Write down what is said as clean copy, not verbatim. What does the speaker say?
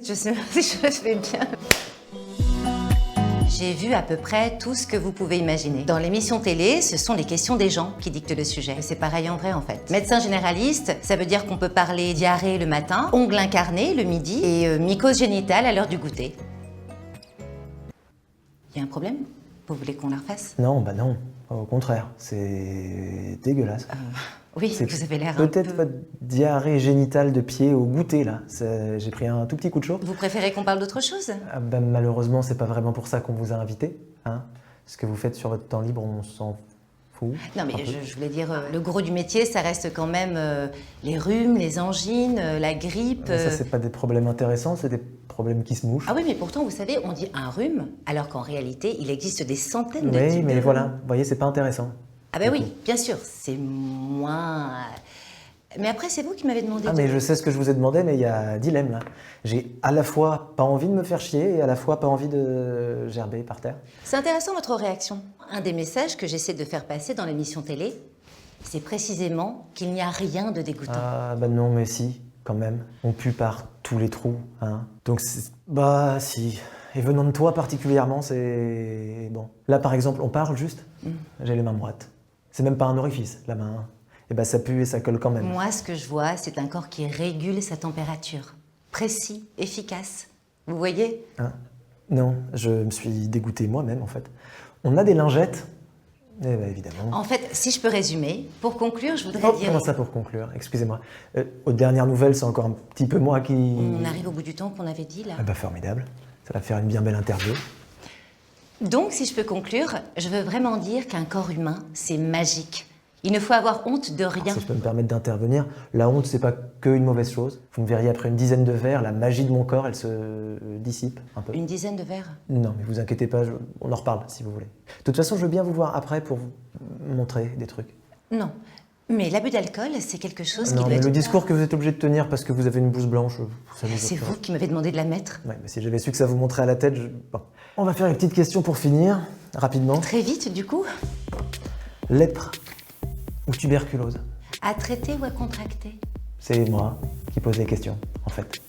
Je sais pas si je fais bien. J'ai vu à peu près tout ce que vous pouvez imaginer. Dans l'émission télé, ce sont les questions des gens qui dictent le sujet. C'est pareil en vrai en fait. Médecin généraliste, ça veut dire qu'on peut parler diarrhée le matin, ongles incarnés le midi et mycose génitale à l'heure du goûter. Il y a un problème? Vous voulez qu'on la refasse? Non, bah non. Au contraire, c'est dégueulasse. Oui, C'est vous avez l'air un peu... peut-être votre diarrhée génitale de pied au goûter, là. J'ai pris un tout petit coup de chaud. Vous préférez qu'on parle d'autre chose? Ah bah, malheureusement, c'est pas vraiment pour ça qu'on vous a invité. Hein. Ce que vous faites sur votre temps libre, on s'en fout. Non, mais je voulais dire, le gros du métier, ça reste quand même les rhumes, les angines, la grippe... Ça, c'est pas des problèmes intéressants, c'est des problèmes qui se mouchent. Ah oui, mais pourtant, vous savez, on dit un rhume, alors qu'en réalité, il existe des centaines de Oui, types mais de voilà, rhume. vous voyez, c'est pas intéressant. Ah ben oui, bien sûr, c'est moins... Mais après, c'est vous qui m'avez demandé Ah, de... mais je sais ce que je vous ai demandé, mais il y a un dilemme, là. J'ai à la fois pas envie de me faire chier et à la fois pas envie de gerber par terre. C'est intéressant votre réaction. Un des messages que j'essaie de faire passer dans l'émission télé, c'est précisément qu'il n'y a rien de dégoûtant. Ah, bah non, mais si, quand même. On pue par tous les trous, hein. Donc, bah si. Et venant de toi particulièrement, c'est... Bon. Là, par exemple, on parle juste. J'ai les mains moites. C'est même pas un orifice, la main. Et bah ça pue et ça colle quand même. Moi, ce que je vois, c'est un corps qui régule sa température. Précis, efficace. Vous voyez? Hein? Non, je me suis dégoûté moi-même, en fait. On a des lingettes. Eh bah évidemment. En fait, si je peux résumer, pour conclure, je voudrais Oh, dire... comment ça pour conclure? Excusez-moi. Aux dernières nouvelles, c'est encore un petit peu moi qui... On arrive au bout du temps qu'on avait dit, là. Ah bah formidable. Ça va faire une bien belle interview. Donc, si je peux conclure, je veux vraiment dire qu'un corps humain, c'est magique. Il ne faut avoir honte de rien. Si je peux me permettre d'intervenir, la honte, c'est pas qu'une mauvaise chose. Vous me verriez après une dizaine de verres, la magie de mon corps, elle se dissipe un peu. Une dizaine de verres? Non, mais vous inquiétez pas, on en reparle si vous voulez. De toute façon, je veux bien vous voir après pour vous montrer des trucs. Non. Mais l'abus d'alcool, c'est quelque chose qui Non, doit mais être... le discours que vous êtes obligé de tenir parce que vous avez une blouse blanche, ça vous... C'est vous qui m'avez demandé de la mettre. Ouais, mais si j'avais su que ça vous montrait à la tête, Bon. On va faire une petite question pour finir, rapidement. Très vite, du coup. Lèpre ou tuberculose? À traiter ou à contracter? C'est moi qui pose les questions, en fait.